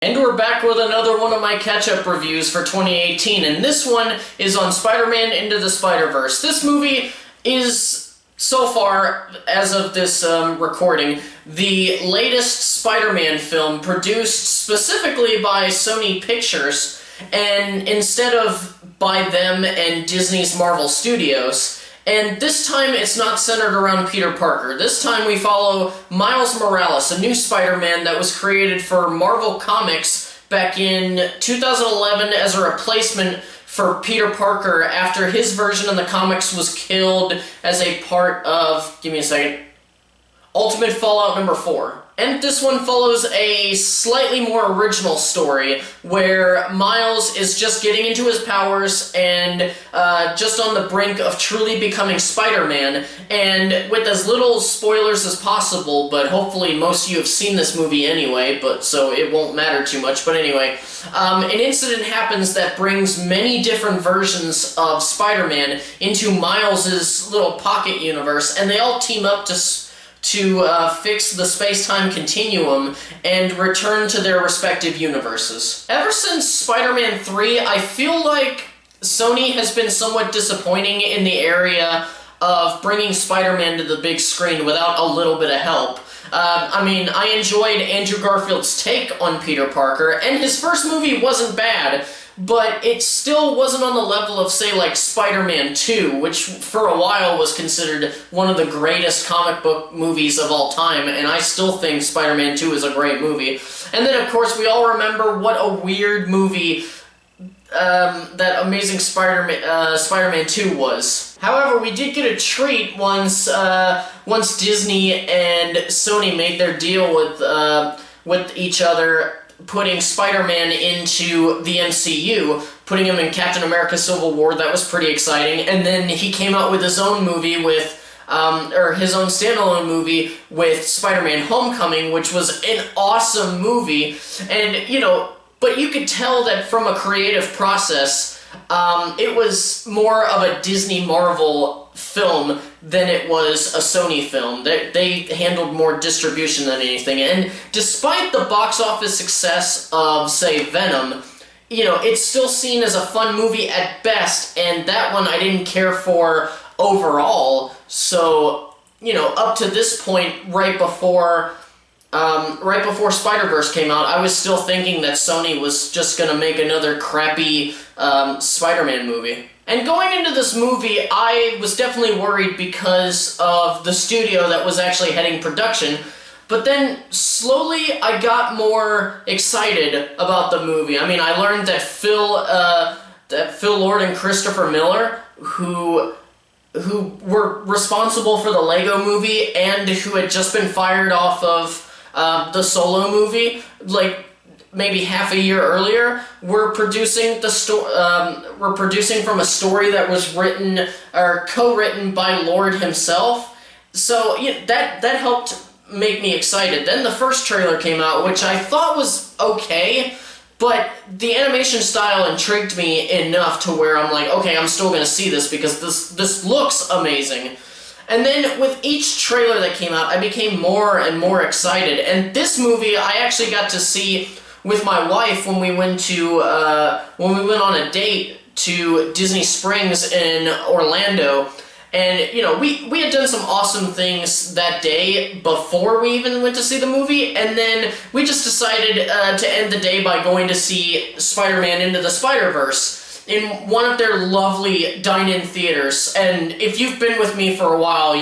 And we're back with another one of my catch-up reviews for 2018, and this one is on Spider-Man Into the Spider-Verse. This movie is, so far, as of this recording, the latest Spider-Man film produced specifically by Sony Pictures, and instead of by them and Disney's Marvel Studios. And this time, it's not centered around Peter Parker. This time, we follow Miles Morales, a new Spider-Man that was created for Marvel Comics back in 2011 as a replacement for Peter Parker after his version in the comics was killed as a part of, give me a second, Ultimate Fallout number 4. And this one follows a slightly more original story where Miles is just getting into his powers and just on the brink of truly becoming Spider-Man, and with as little spoilers as possible, but hopefully most of you have seen this movie anyway, but so it won't matter too much, but anyway, an incident happens that brings many different versions of Spider-Man into Miles's little pocket universe, and they all team up to fix the space-time continuum and return to their respective universes. Ever since Spider-Man 3, I feel like Sony has been somewhat disappointing in the area of bringing Spider-Man to the big screen without a little bit of help. I mean, I enjoyed Andrew Garfield's take on Peter Parker, and his first movie wasn't bad, but it still wasn't on the level of, say, like Spider-Man 2, which for a while was considered one of the greatest comic book movies of all time, and I still think Spider-Man 2 is a great movie. And then, of course, we all remember what a weird movie that Amazing Spider-Man 2 was. However, we did get a treat once Disney and Sony made their deal with each other, putting Spider-Man into the MCU, putting him in Captain America Civil War. That was pretty exciting. And then he came out with his own movie with, or his own standalone movie with Spider-Man Homecoming, which was an awesome movie. And, you know, but you could tell that from a creative process, it was more of a Disney Marvel film than it was a Sony film. They handled more distribution than anything, and despite the box office success of, say, Venom, you know, it's still seen as a fun movie at best, and that one I didn't care for overall. So, you know, up to this point, right before Spider-Verse came out, I was still thinking that Sony was just gonna make another crappy Spider-Man movie. And going into this movie, I was definitely worried because of the studio that was actually heading production, but then slowly I got more excited about the movie. I mean, I learned that Phil Lord and Christopher Miller, who were responsible for the Lego movie and who had just been fired off of the Solo movie, like maybe half a year earlier, were producing from a story that was written or co-written by Lord himself. So yeah, that helped make me excited. Then the first trailer came out, which I thought was okay, but the animation style intrigued me enough to where I'm like, okay, I'm still gonna see this because this looks amazing. And then with each trailer that came out, I became more and more excited. And this movie I actually got to see with my wife when we went on a date to Disney Springs in Orlando. And, you know, we had done some awesome things that day before we even went to see the movie, and then we just decided to end the day by going to see Spider-Man Into the Spider-Verse in one of their lovely dine-in theaters. And if you've been with me for a while,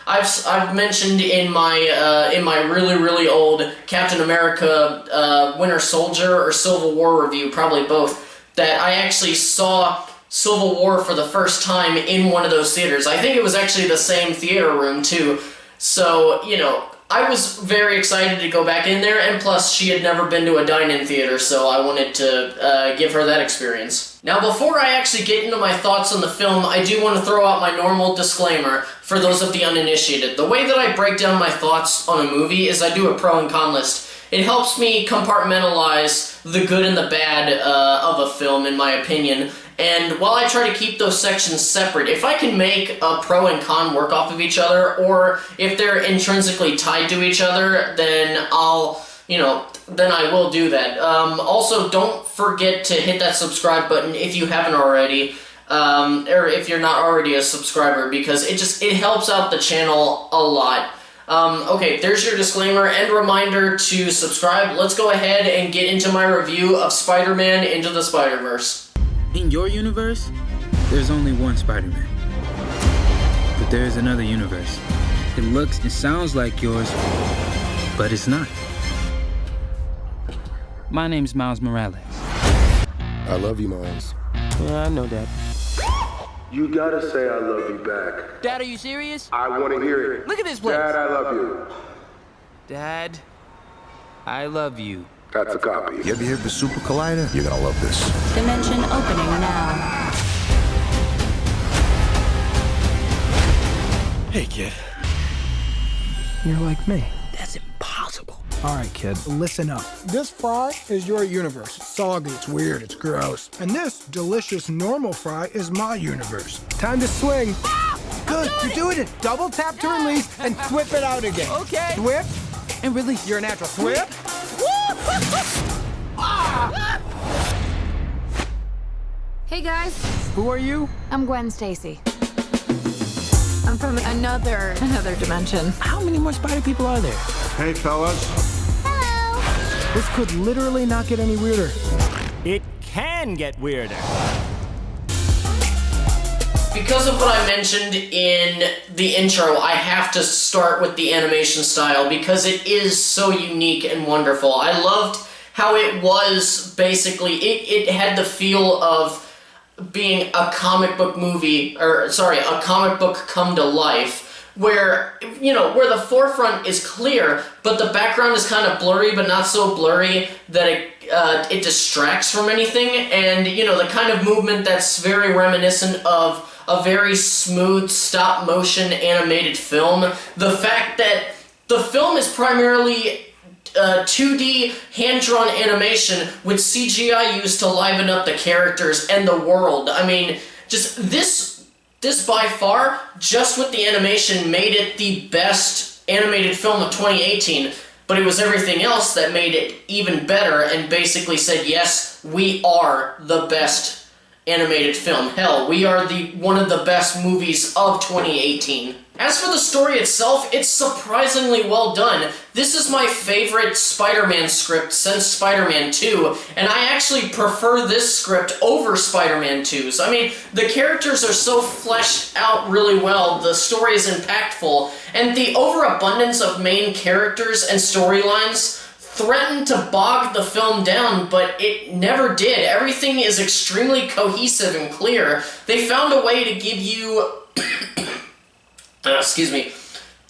I've mentioned in my really old Captain America Winter Soldier or Civil War review, probably both, that I actually saw Civil War for the first time in one of those theaters. I think it was actually the same theater room too. So, you know, I was very excited to go back in there, and plus she had never been to a dine-in theater, so I wanted to give her that experience. Now, before I actually get into my thoughts on the film, I do want to throw out my normal disclaimer for those of the uninitiated. The way that I break down my thoughts on a movie is I do a pro and con list. It helps me compartmentalize the good and the bad of a film, in my opinion. And while I try to keep those sections separate, if I can make a pro and con work off of each other, or if they're intrinsically tied to each other, then I'll, you know, then I will do that. Also, don't forget to hit that subscribe button if you haven't already, or if you're not already a subscriber, because it helps out the channel a lot. Okay, there's your disclaimer and reminder to subscribe. Let's go ahead and get into my review of Spider-Man Into the Spider-Verse. In your universe, there's only one Spider-Man. But there is another universe. It looks and sounds like yours, but it's not. My name's Miles Morales. I love you, Miles. Yeah, I know that. You gotta say I love you back. Dad, are you serious? I wanna hear it. Look at this place. Dad, I love you. Dad, I love you. That's a copy. You ever hear of the Super Collider? You're gonna love this. Dimension opening now. Hey, kid. You're like me. That's impossible. All right, kid, listen up. This fry is your universe. It's soggy, it's weird, it's gross. And this delicious normal fry is my universe. Time to swing. Good, you're doing it. Double tap to release and whip it out again. Okay. Whip. And release. You're a natural. Whip. Hey guys, Who are you? I'm Gwen Stacy. I'm from another dimension. How many more spider people are there? Hey, fellas. This could literally not get any weirder. It can get weirder. Because of what I mentioned in the intro, I have to start with the animation style because it is so unique and wonderful. I loved how it was basically, it had the feel of being a comic book movie, or sorry, a comic book come to life, where, you know, where the forefront is clear, but the background is kind of blurry, but not so blurry that it distracts from anything, and, you know, the kind of movement that's very reminiscent of a very smooth stop-motion animated film. The fact that the film is primarily 2D hand-drawn animation with CGI used to liven up the characters and the world. I mean, just this by far, just with the animation, made it the best animated film of 2018, but it was everything else that made it even better and basically said, yes, we are the best animated film. Hell, we are one of the best movies of 2018. As for the story itself, it's surprisingly well done. This is my favorite Spider-Man script since Spider-Man 2, and I actually prefer this script over Spider-Man 2's. I mean, the characters are so fleshed out really well, the story is impactful, and the overabundance of main characters and storylines threatened to bog the film down, but it never did. Everything is extremely cohesive and clear. They found a way to give you... excuse me.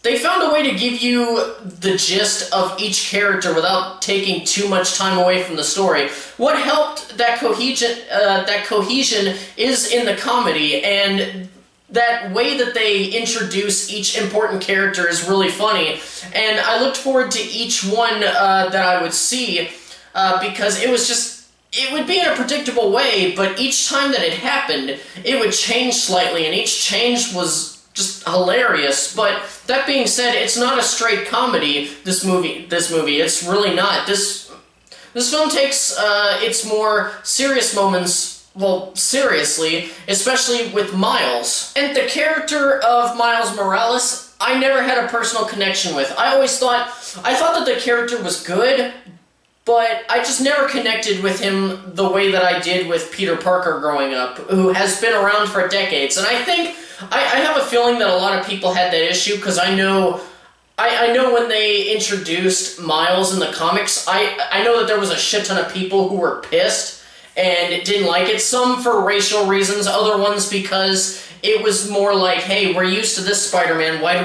They found a way to give you the gist of each character without taking too much time away from the story. What helped that cohesion is in the comedy, and that way that they introduce each important character is really funny, and I looked forward to each one that I would see, because it would be in a predictable way, but each time that it happened, it would change slightly, and each change was just hilarious. But that being said, it's not a straight comedy, this movie, it's really not. This film takes its more serious moments, well, seriously, especially with Miles. And the character of Miles Morales, I never had a personal connection with. I thought that the character was good, but I just never connected with him the way that I did with Peter Parker growing up, who has been around for decades. And I think, I have a feeling that a lot of people had that issue, because I know when they introduced Miles in the comics, I know that there was a shit ton of people who were pissed and didn't like it. Some for racial reasons, other ones because it was more like, hey, we're used to this Spider-Man, why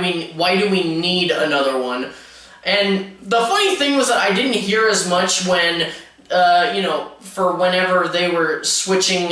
do we need another one? And the funny thing was that I didn't hear as much when, you know, for whenever they were switching,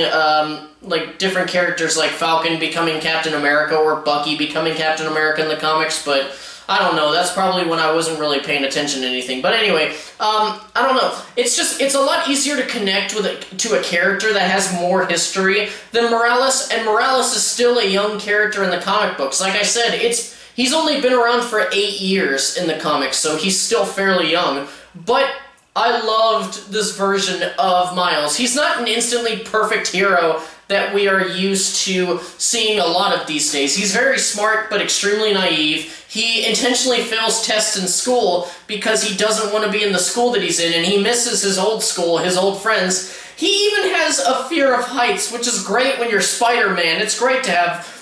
like, different characters, like Falcon becoming Captain America or Bucky becoming Captain America in the comics, but I don't know, that's probably when I wasn't really paying attention to anything. But anyway, I don't know, it's a lot easier to connect to a character that has more history than Morales, and Morales is still a young character in the comic books. Like I said, he's only been around for 8 years in the comics, so he's still fairly young, but I loved this version of Miles. He's not an instantly perfect hero that we are used to seeing a lot of these days. He's very smart, but extremely naive. He intentionally fails tests in school because he doesn't want to be in the school that he's in, and he misses his old school, his old friends. He even has a fear of heights, which is great when you're Spider-Man. It's great to have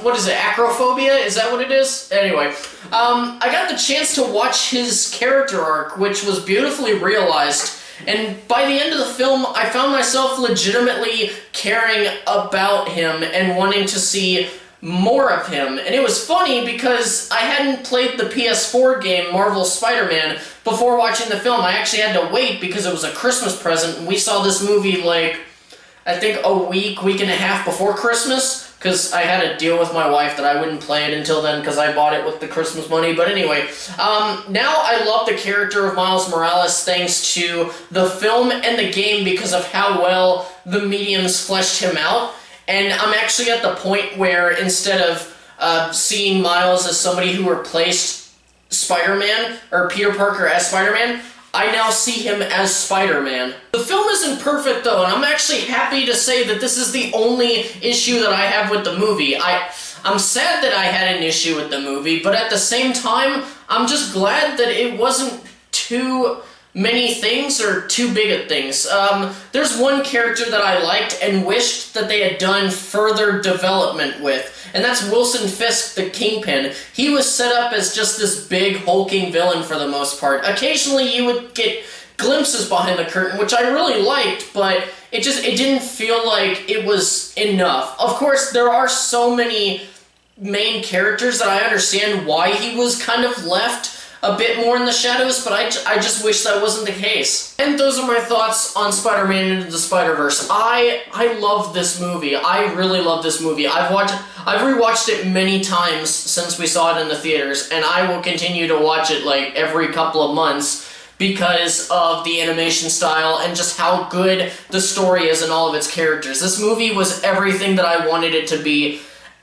what is it, acrophobia? Is that what it is? Anyway, I got the chance to watch his character arc, which was beautifully realized. And by the end of the film, I found myself legitimately caring about him and wanting to see more of him. And it was funny because I hadn't played the PS4 game Marvel's Spider-Man before watching the film. I actually had to wait because it was a Christmas present, and we saw this movie like, I think a week and a half before Christmas, because I had a deal with my wife that I wouldn't play it until then because I bought it with the Christmas money. But anyway, now I love the character of Miles Morales thanks to the film and the game because of how well the mediums fleshed him out. And I'm actually at the point where instead of seeing Miles as somebody who replaced Spider-Man, or Peter Parker as Spider-Man, I now see him as Spider-Man. The film isn't perfect though, and I'm actually happy to say that this is the only issue that I have with the movie. I'm sad that I had an issue with the movie, but at the same time, I'm just glad that it wasn't too many things or too big of things. There's one character that I liked and wished that they had done further development with, and that's Wilson Fisk, the Kingpin. He was set up as just this big, hulking villain for the most part. Occasionally you would get glimpses behind the curtain, which I really liked, but it didn't feel like it was enough. Of course, there are so many main characters that I understand why he was kind of left a bit more in the shadows, but I just wish that wasn't the case. And those are my thoughts on Spider-Man Into the Spider-Verse. I love this movie. I really love this movie. I've rewatched it many times since we saw it in the theaters, and I will continue to watch it like every couple of months because of the animation style and just how good the story is and all of its characters. This movie was everything that I wanted it to be,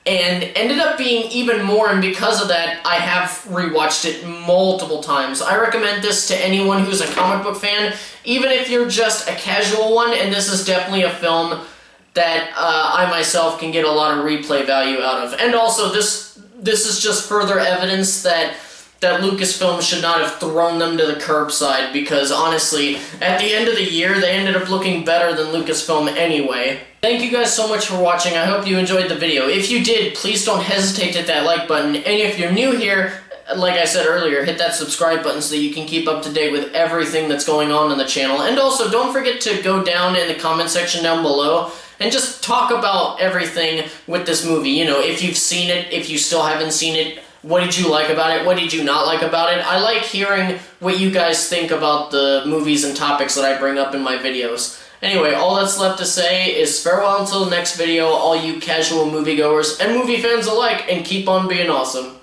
and ended up being even more, and because of that, I have rewatched it multiple times. I recommend this to anyone who's a comic book fan, even if you're just a casual one, and this is definitely a film that I myself can get a lot of replay value out of. And also, this is just further evidence that Lucasfilm should not have thrown them to the curbside, because honestly, at the end of the year, they ended up looking better than Lucasfilm anyway. Thank you guys so much for watching. I hope you enjoyed the video. If you did, please don't hesitate to hit that like button. And if you're new here, like I said earlier, hit that subscribe button so that you can keep up to date with everything that's going on the channel. And also, don't forget to go down in the comment section down below and just talk about everything with this movie. You know, if you've seen it, if you still haven't seen it, what did you like about it? What did you not like about it? I like hearing what you guys think about the movies and topics that I bring up in my videos. Anyway, all that's left to say is farewell until the next video, all you casual moviegoers and movie fans alike, and keep on being awesome.